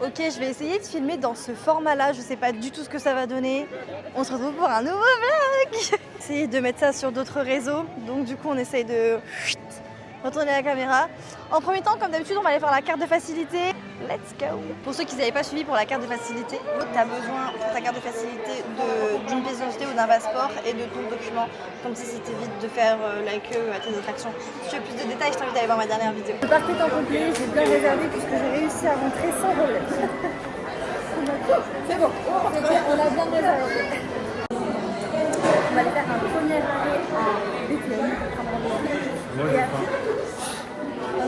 Ok, je vais essayer de filmer dans ce format-là. Je sais pas du tout ce que ça va donner. On se retrouve pour un nouveau vlog. Essayer de mettre ça sur d'autres réseaux. Donc du coup, on essaye de retourner la caméra. En premier temps, comme d'habitude, on va aller faire la carte de facilité. Let's go. Pour ceux qui n'avaient pas suivi pour la carte de facilité, tu as besoin pour ta carte de facilité d'une pièce d'identité ou d'un passeport et de ton document. Comme ça, ça t'évite de faire la queue à tes attractions. Si tu veux plus de détails, je t'invite à aller voir ma dernière vidéo. Le parc est en complet, j'ai bien réservé puisque j'ai réussi à rentrer sans problème. C'est bon, on a bien réservé. On va aller faire un premier arrêt à Bethléem. Et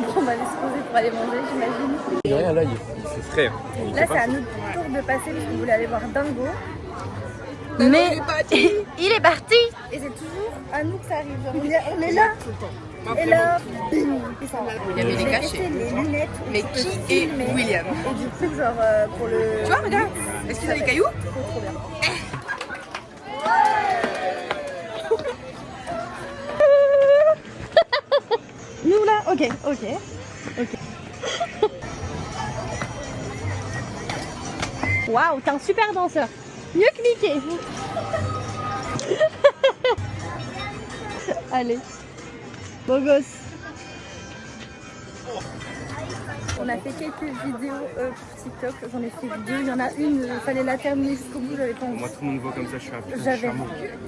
après, on va aller se poser pour aller manger, j'imagine. Il n'y a rien là, il fait frais. Là, c'est à notre tour de passer puisqu'on voulait aller voir Dingo. Mais il est parti. Et c'est toujours à nous que ça arrive. Genre, on est là. Et là, il s'en va. Il y avait des cachets. Les lunettes. Mais qui est William? Et du coup, genre, pour le. Tu vois, regarde. Est-ce qu'il a des cailloux? Trop bien. Nous là, ok. Waouh, t'es un super danseur. Mieux que Mickey. Allez, beau gosse. On a fait quelques vidéos pour TikTok, j'en ai fait 2. Il y en a une, il fallait la terminer jusqu'au bout, j'avais pas envie. Moi, tout le monde me voit comme ça, je suis un peu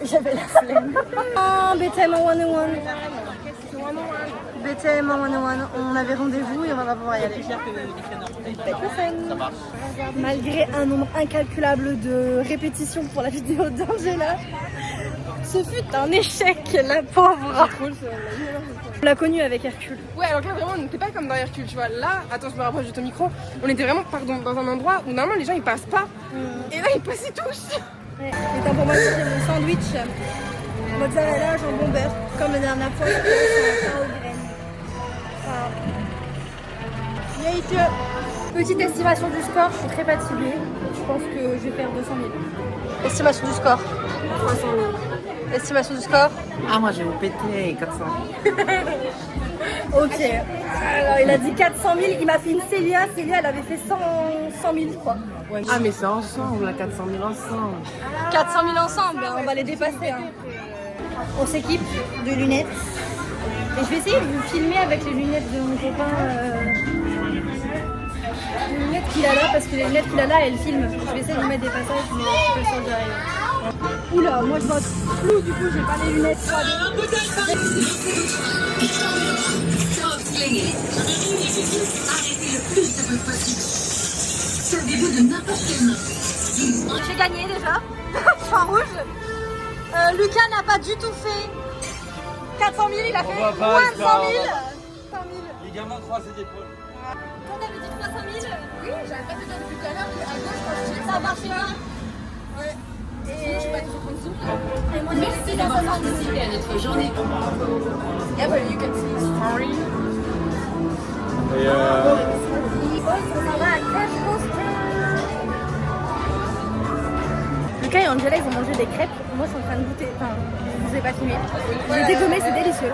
J'avais la flemme. Oh, BTM 101. BTM 101, on avait rendez-vous et on va pouvoir y aller. Malgré un nombre incalculable de répétitions pour la vidéo d'Angela, ce fut un échec, la pauvre. On l'a connue avec Hercule. Ouais, alors là, vraiment, on n'était pas comme dans Hercule, tu vois. Là, attends, je me rapproche de ton micro. On était vraiment, dans un endroit où normalement les gens ils passent pas. Et là, ils passent tous. Ouais. Et tant pour moi, c'était mon sandwich. Mozzarella, jambon, beurre, comme la dernière fois. Pain aux graines. Petite estimation du score, je suis très fatiguée. Je pense que je vais faire 200 000. Estimation du score. 300 000. Estimation du score. Ah, moi, je vais vous péter 400. Ok. Alors, il a dit 400 000. Il m'a fait une Célia. Célia, elle avait fait 100 000, quoi. Ah, mais c'est ensemble, là, 400 000 ensemble. 400 000 ensemble. Ben, on va les dépasser. Hein. On s'équipe de lunettes. Et je vais essayer de vous filmer avec les lunettes de mon copain. Les lunettes qu'il a là, parce que les lunettes qu'il a là, elles filment. Je vais essayer de vous mettre des passages, mais je suis pas sûre d'y arriver. Oula, moi je vois flou, du coup j'ai pas les lunettes 3D. Arrêtez le plus de bruit possible. Servez-vous de n'importe quelle main. J'ai gagné déjà. Point rouge. Lucas n'a pas du tout fait 400 000, il a fait moins de 100 000. 100 000. Les gamins croisés d'épaule. Quand t'avais dit 300 000, Oui, j'avais pas fait ça depuis tout à l'heure, qu'à gauche, quand je ça a marché pas. Ouais. Et je suis pas Et moi, Merci d'avoir participé à notre journée. Yeah, but you can see story. Et Lucas et Angela, ils ont mangé des crêpes. Moi, je suis en train de goûter. Enfin, je vous ai pas filmé. J'ai dégommé, c'est délicieux.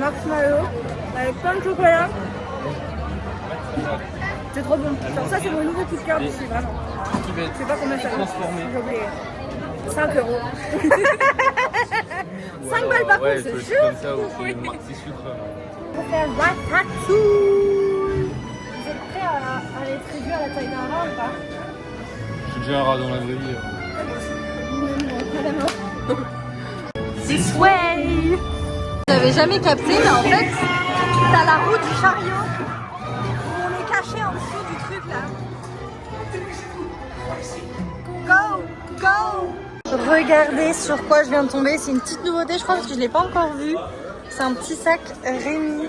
Marshmallow avec plein de chocolat. C'est trop bon. Genre ça, c'est mon nouveau coup de cœur d'ici, vraiment. Je sais pas combien ça coûte. J'ai oublié. 5 €. 5 balles par contre, c'est sûr. comme ça, ou c'est marqué sucre. Pour faire ratatouille. Vous êtes prêts à les réduire à la taille d'un rat ou pas? J'ai déjà un rat dans la vraie vie. This way. J'avais jamais capté, mais en fait, t'as la roue du chariot où on est caché en dessous du truc là. Go, go. Regardez sur quoi je viens de tomber. C'est une petite nouveauté, je crois, parce que je l'ai pas encore vu. C'est un petit sac Rémi,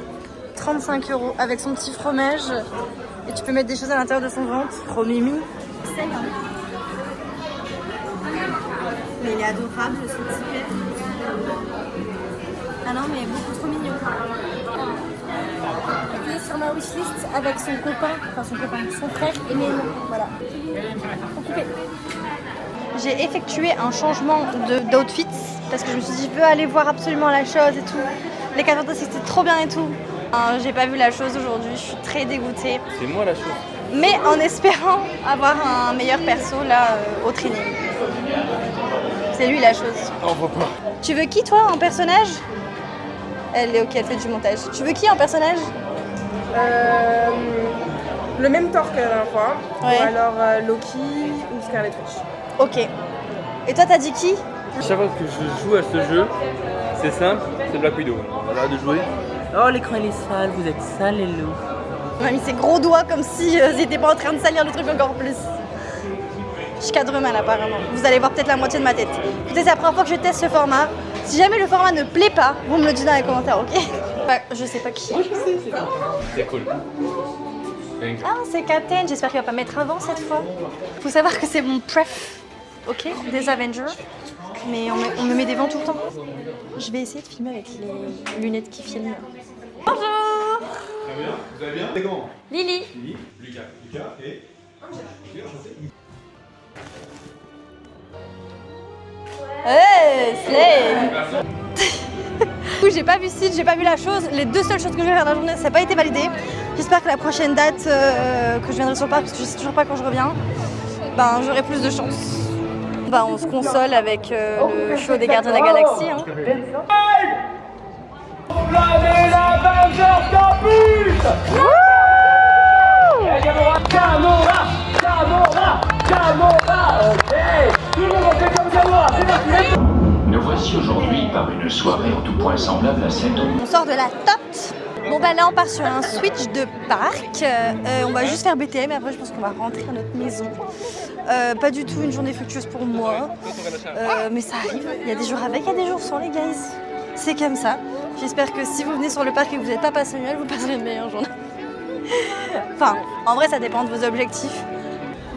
35 € avec son petit fromage. Et tu peux mettre des choses à l'intérieur de son ventre. Trop mimi. Mais il est adorable, ce petit pet. Ah non, mais beaucoup trop mignon. Il est sur ma wishlist avec son copain, son frère et Néo. Voilà. Occupé. J'ai effectué un changement d'outfit parce que je me suis dit je veux aller voir absolument la chose et tout. Les 14 c'était trop bien et tout. J'ai pas vu la chose aujourd'hui, je suis très dégoûtée. C'est moi la chose. Mais en espérant avoir un meilleur perso là au training. C'est lui la chose. On voit pas. Tu veux qui toi en personnage? Elle est ok, elle fait du montage. Tu veux qui en personnage? Le même tort que la dernière fois. Ouais. Ou alors Loki ou Scarlet Witch. Ok. Et toi t'as dit qui? Chaque fois que je joue à ce jeu, c'est simple, c'est Black Widow. On a l'air de jouer. Oh, l'écran il est sale, vous êtes sales les loups. On a mis ses gros doigts comme si ils étaient pas en train de salir le truc encore plus. Je cadre mal apparemment. Vous allez voir peut-être la moitié de ma tête. Écoutez, c'est la première fois que je teste ce format. Si jamais le format ne plaît pas, vous me le dites dans les commentaires, ok? Bah, je sais pas qui. C'est cool. Ah, c'est Captain. J'espère qu'il va pas mettre avant cette fois. Faut savoir que c'est mon pref, ok, des Avengers. Mais on me met des vents tout le temps. Je vais essayer de filmer avec les lunettes qui filment. Bonjour. Très bien, vous allez bien? C'est comment? Lily. Lily, Lucas et... Hey, Slay. J'ai pas vu Sid, j'ai pas vu la chose. Les deux seules choses que je vais faire dans la journée, ça n'a pas été validé. J'espère que la prochaine date que je viendrai sur le parc, parce que je sais toujours pas quand je reviens, ben j'aurai plus de chance. Ben, on se console avec le show des Gardiens de la Galaxie. Hein. Nous voici aujourd'hui par une soirée en tout point semblable à celle dont On sort de la tote. Bon bah là on part sur un switch de parc. On va juste faire BTM et après je pense qu'on va rentrer à notre maison. Pas du tout une journée fructueuse pour moi. Mais ça arrive. Il y a des jours avec, il y a des jours sans les guys. C'est comme ça. J'espère que si vous venez sur le parc et que vous n'êtes pas passé Noël, vous passerez une meilleure journée. Enfin, en vrai ça dépend de vos objectifs.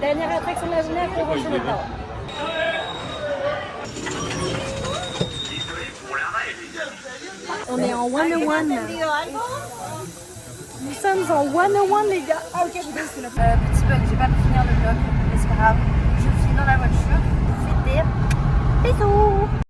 Dernière attraction de la journée après Rocher le Parc. On est en 101. Nous sommes en 101 les gars. Ah ok, petit bug, j'ai pas pu finir le vlog, mais c'est pas grave. Je finis dans la voiture. C'était bisous.